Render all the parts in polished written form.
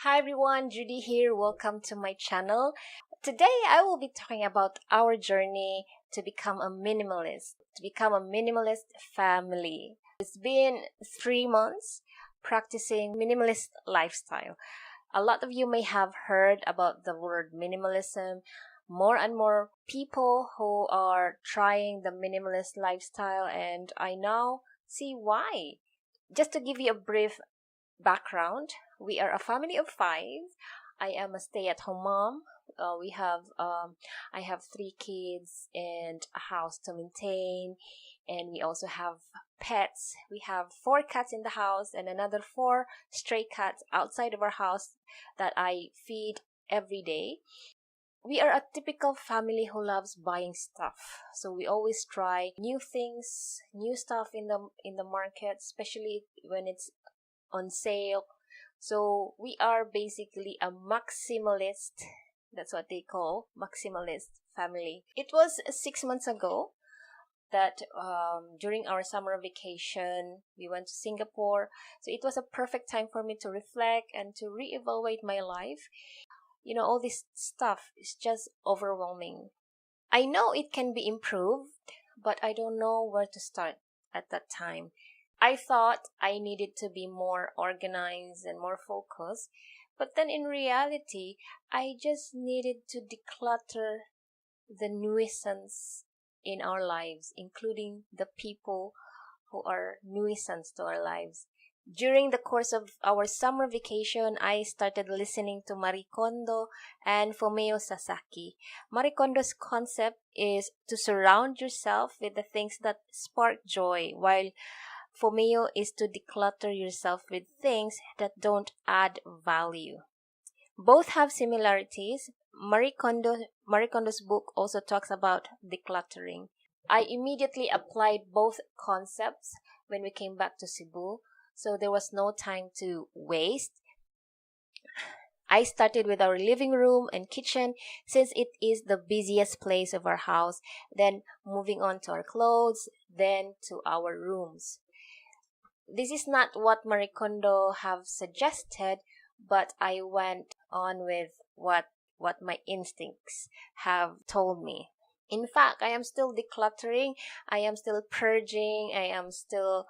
Hi everyone, Judy here. Welcome to my channel. Today I will be talking about our journey to become a minimalist family. It's been 3 months practicing minimalist lifestyle. A lot of you may have heard about the word minimalism. More and more people who are trying the minimalist lifestyle, and I now see why. Just to give you a brief background, we are a family of five. I am a stay-at-home mom. I have three kids and a house to maintain, and we also have pets. We have four cats in the house and another four stray cats outside of our house that I feed every day. We are a typical family who loves buying stuff, so we always try new things, new stuff in the market, especially when it's on sale. So we are basically a maximalist. That's what they call maximalist family. It was 6 months ago that during our summer vacation, we went to Singapore. So it was a perfect time for me to reflect and to reevaluate my life. All this stuff is just overwhelming. I know it can be improved, but I don't know where to start at that time. I thought I needed to be more organized and more focused, but then in reality, I just needed to declutter the nuisance in our lives, including the people who are nuisance to our lives. During the course of our summer vacation, I started listening to Marie Kondo and Fumio Sasaki. Marie Kondo's concept is to surround yourself with the things that spark joy, while Fumio is to declutter yourself with things that don't add value. Both have similarities. Marie Kondo's book also talks about decluttering. I immediately applied both concepts when we came back to Cebu, so there was no time to waste. I started with our living room and kitchen since it is the busiest place of our house, then moving on to our clothes, then to our rooms. This is not what Marie Kondo have suggested, but I went on with what my instincts have told me. In fact, I am still decluttering, I am still purging, I am still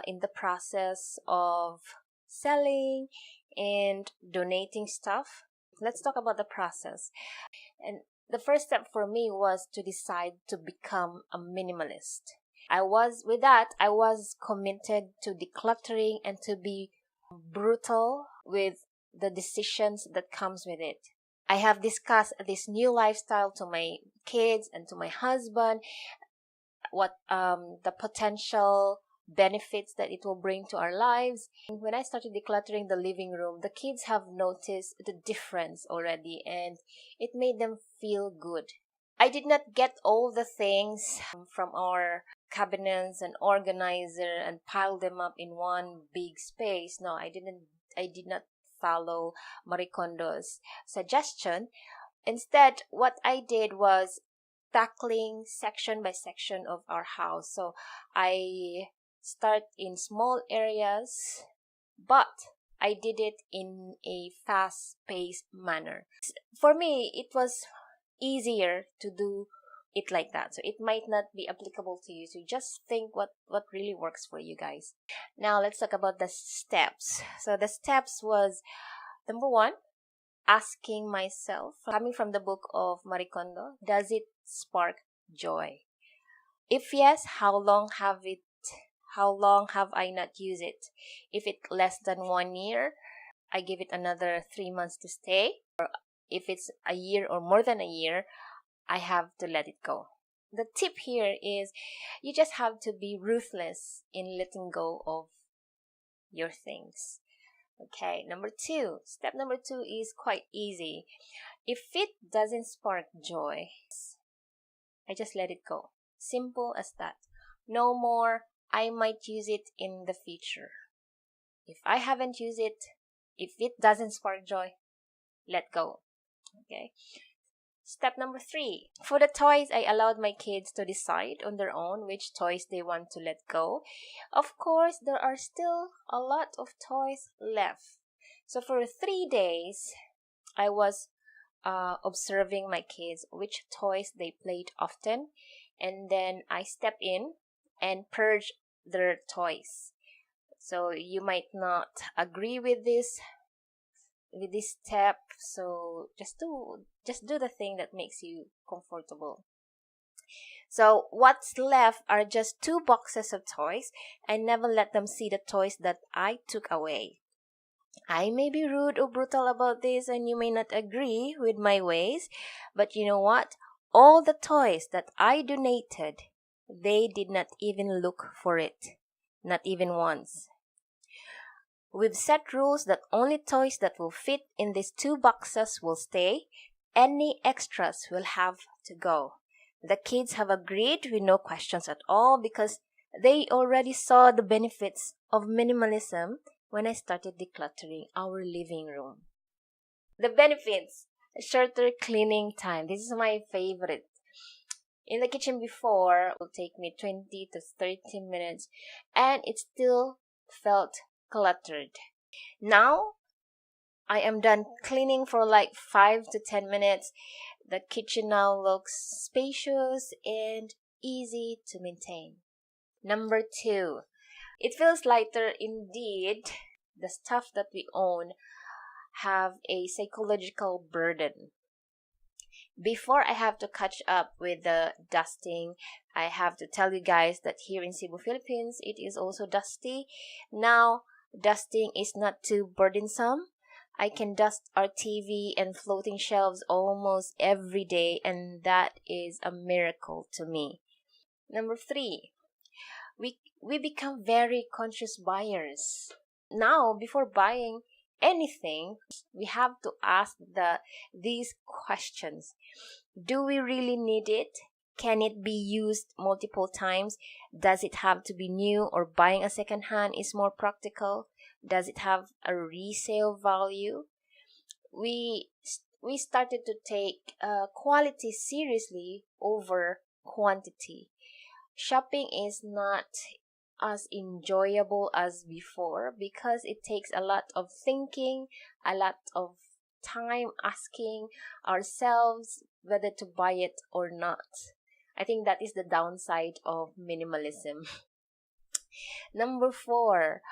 in the process of selling and donating stuff. Let's talk about the process. And the first step for me was to decide to become a minimalist. I was committed to decluttering and to be brutal with the decisions that comes with it. I have discussed this new lifestyle to my kids and to my husband, what the potential benefits that it will bring to our lives. When I started decluttering the living room, the kids have noticed the difference already, and it made them feel good. I did not get all the things from our cabinets and organizer and pile them up in one big space. No, I did not follow Marie Kondo's suggestion. Instead, what I did was tackling section by section of our house. So I start in small areas, but I did it in a fast-paced manner. For me, it was easier to do it like that. So it might not be applicable to you. So just think what really works for you guys. Now let's talk about the steps. So the steps was, number one, asking myself, coming from the book of Marie Kondo, does it spark joy? If yes, how long have I not used it? If it's less than 1 year, I give it another 3 months to stay. Or if it's a year or more than a year, I have to let it go. The tip here is you just have to be ruthless in letting go of your things. Okay, step number two is quite easy. If it doesn't spark joy, I just let it go. Simple as that. No more, I might use it in the future. If I haven't used it, if it doesn't spark joy, let go. Okay. Step number 3. For the toys, I allowed my kids to decide on their own which toys they want to let go. Of course, there are still a lot of toys left. So for 3 days, I was observing my kids, which toys they played often, and then I step in and purge their toys. So you might not agree with this step, so just do the thing that makes you comfortable. So what's left are just 2 boxes of toys. I never let them see the toys that I took away. I may be rude or brutal about this, and you may not agree with my ways, but you know what? All the toys that I donated, they did not even look for it. Not even once. We've set rules that only toys that will fit in these 2 boxes will stay. Any extras will have to go. The kids have agreed with no questions at all because they already saw the benefits of minimalism when I started decluttering our living room. The benefits: shorter cleaning time. This is my favorite. In the kitchen before, it would take me 20 to 30 minutes and it still felt cluttered. Now, I am done cleaning for like 5 to 10 minutes. The kitchen now looks spacious and easy to maintain. Number 2, it feels lighter indeed. The stuff that we own have a psychological burden. Before I have to catch up with the dusting, I have to tell you guys that here in Cebu, Philippines, it is also dusty. Now, dusting is not too burdensome. I can dust our TV and floating shelves almost every day, and that is a miracle to me. Number 3, we become very conscious buyers. Now, before buying anything, we have to ask these questions. Do we really need it? Can it be used multiple times? Does it have to be new, or buying a second hand is more practical? Does it have a resale value? We started to take quality seriously over quantity. Shopping is not as enjoyable as before because it takes a lot of thinking, a lot of time asking ourselves whether to buy it or not. I think that is the downside of minimalism. Number 4,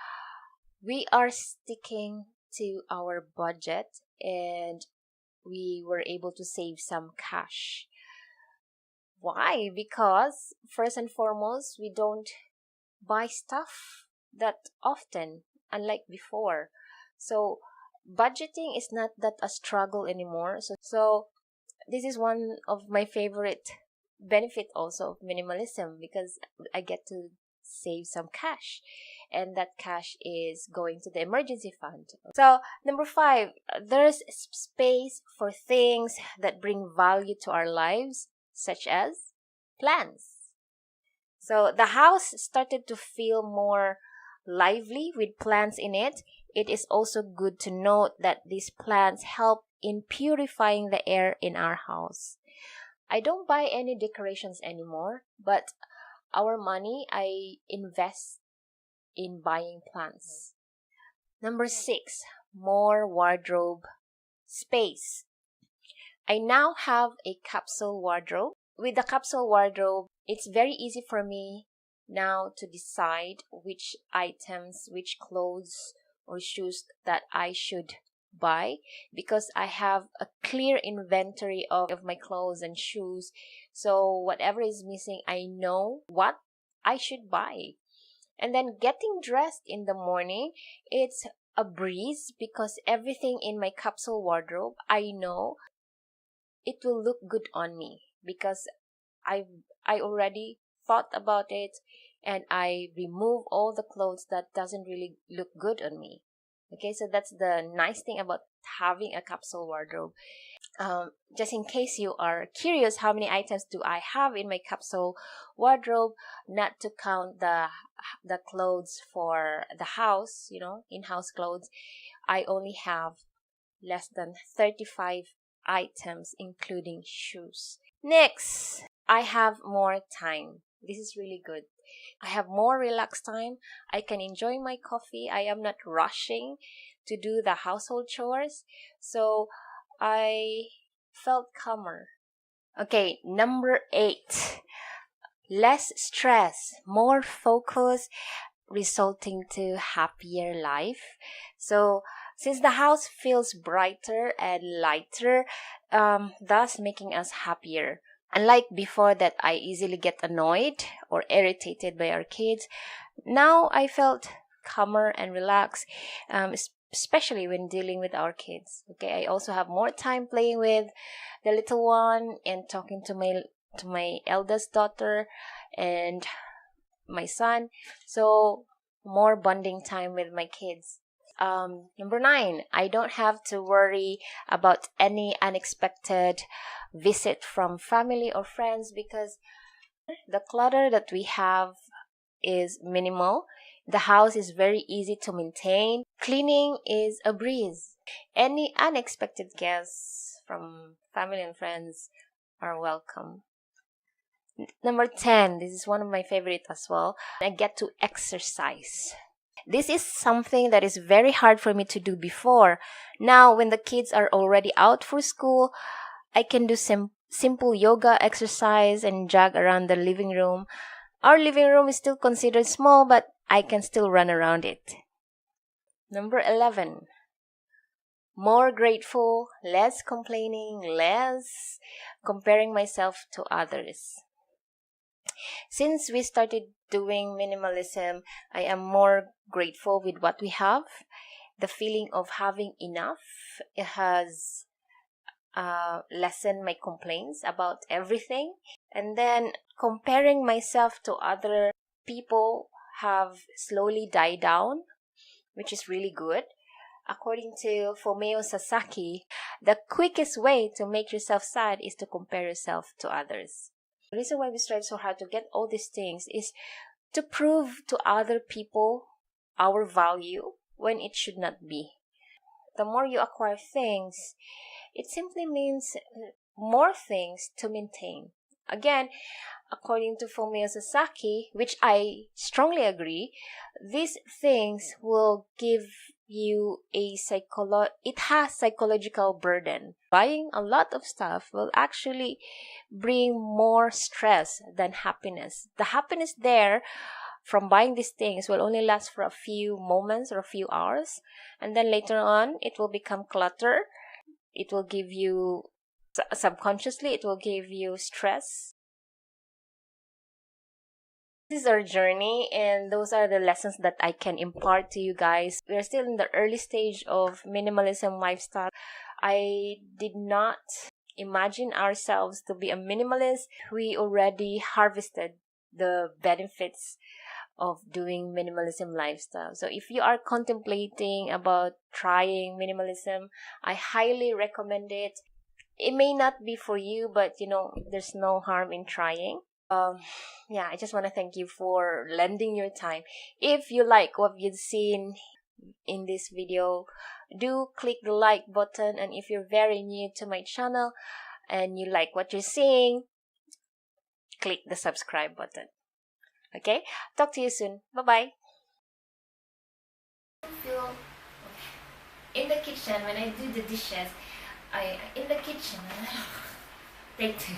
we are sticking to our budget and we were able to save some cash. Why? Because first and foremost, we don't buy stuff that often, unlike before. So budgeting is not that a struggle anymore. So this is one of my favorite benefit also of minimalism because I get to save some cash, and that cash is going to the emergency fund. So number 5, there's space for things that bring value to our lives, such as plants. So the house started to feel more lively with plants in it. It is also good to note that these plants help in purifying the air in our house. I don't buy any decorations anymore, but our money I invest in buying plants. Number 6, more wardrobe space. I now have a capsule wardrobe. With the capsule wardrobe, it's very easy for me now to decide which items, which clothes or shoes that I should buy because I have a clear inventory of my clothes and shoes. So whatever is missing, I know what I should buy. And then getting dressed in the morning, it's a breeze because everything in my capsule wardrobe, I know it will look good on me because I already thought about it and I remove all the clothes that doesn't really look good on me. Okay, so that's the nice thing about having a capsule wardrobe. Just in case you are curious, how many items do I have in my capsule wardrobe? Not to count the clothes for the house, in-house clothes. I only have less than 35 items, including shoes. Next, I have more time. This is really good. I have more relaxed time. I can enjoy my coffee. I am not rushing. to do the household chores. So I felt calmer. Okay, number 8. Less stress, more focus, resulting to happier life. So since the house feels brighter and lighter, thus making us happier. Unlike before that I easily get annoyed or irritated by our kids, now I felt calmer and relaxed, especially when dealing with our kids. Okay, I also have more time playing with the little one and talking to my eldest daughter and my son. So more bonding time with my kids. Number 9, I don't have to worry about any unexpected visit from family or friends because the clutter that we have is minimal. The house is very easy to maintain. Cleaning is a breeze. Any unexpected guests from family and friends are welcome. Number 10, this is one of my favorite as well. I get to exercise. This is something that is very hard for me to do before. Now, when the kids are already out for school, I can do simple yoga exercise and jog around the living room. Our living room is still considered small, but I can still run around it. Number 11, more grateful, less complaining, less comparing myself to others. Since we started doing minimalism, I am more grateful with what we have. The feeling of having enough, it has lessened my complaints about everything. And then comparing myself to other people have slowly died down, which is really good. According to Fumio Sasaki, the quickest way to make yourself sad is to compare yourself to others. The reason why we strive so hard to get all these things is to prove to other people our value when it should not be. The more you acquire things, it simply means more things to maintain. Again, according to Fumio Sasaki, which I strongly agree, these things will give you it has psychological burden. Buying a lot of stuff will actually bring more stress than happiness. The happiness there from buying these things will only last for a few moments or a few hours, and then later on it will become clutter. It will give you subconsciously, it will give you stress. This is our journey, and those are the lessons that I can impart to you guys. We're still in the early stage of minimalism lifestyle. I did not imagine ourselves to be a minimalist. We already harvested the benefits of doing minimalism lifestyle. So if you are contemplating about trying minimalism, I highly recommend it. It may not be for you, but there's no harm in trying. I just want to thank you for lending your time. If you like what you've seen in this video, do click the like button, and if you're very new to my channel and you like what you're seeing, click the subscribe button. Okay, talk to you soon. Bye-bye. In the kitchen, when I do the dishes, in the kitchen, take two.